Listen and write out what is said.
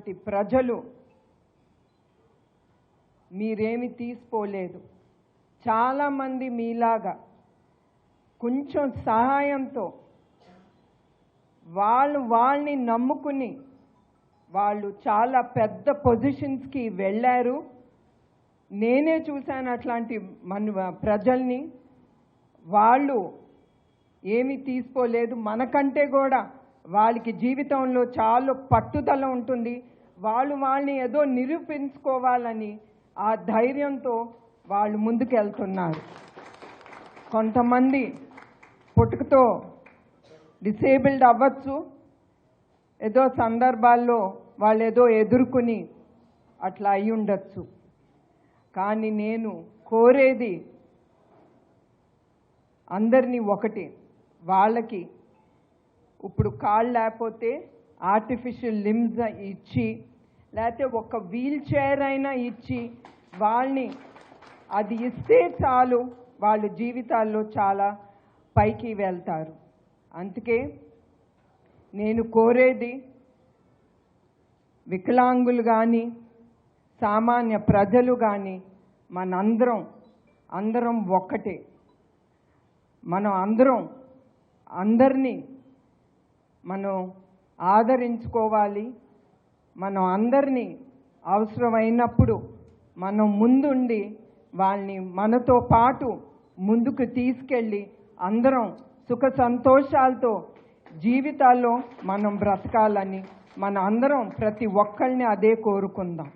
ఇలాంటి ప్రజలు మీరేమి తీసుకోలేదు. చాలామంది మీలాగా కొంచెం సహాయంతో వాళ్ళని నమ్ముకుని వాళ్ళు చాలా పెద్ద పొజిషన్స్కి వెళ్ళారు. నేనే చూశాను అట్లాంటి ప్రజల్ని. వాళ్ళు ఏమీ తీసుకోలేదు. మనకంటే కూడా వాళ్ళకి జీవితంలో చాలా పట్టుదల ఉంటుంది. వాళ్ళని ఏదో నిరూపించుకోవాలని ఆ ధైర్యంతో వాళ్ళు ముందుకెళ్తున్నారు. కొంతమంది పుట్టుకతో డిసేబుల్డ్ అవ్వచ్చు, ఏదో సందర్భాల్లో వాళ్ళు ఏదో ఎదుర్కొని అట్లా అయి ఉండొచ్చు. కానీ నేను కోరేది అందరినీ ఒకటి, వాళ్ళకి ఇప్పుడు కాళ్ళు లేకపోతే ఆర్టిఫిషియల్ లిమ్స్ ఇచ్చి, లేకపోతే ఒక వీల్ చైర్ అయినా ఇచ్చి వాళ్ళని అది ఇస్తే చాలు, వాళ్ళ జీవితాల్లో చాలా పైకి వెళ్తారు. అందుకే నేను కోరేది వికలాంగులు కానీ సామాన్య ప్రజలు కానీ అందరం ఒక్కటే. మనం అందరినీ మనం ఆదరించుకోవాలి. మనం అందరినీ అవసరమైనప్పుడు మనం ముందుండి వాళ్ళని మనతో పాటు ముందుకు తీసుకెళ్ళి అందరం సుఖ సంతోషాలతో జీవితాల్లో మనం బ్రతకాలని అందరం ప్రతి ఒక్కరిని అదే కోరుకుందాం.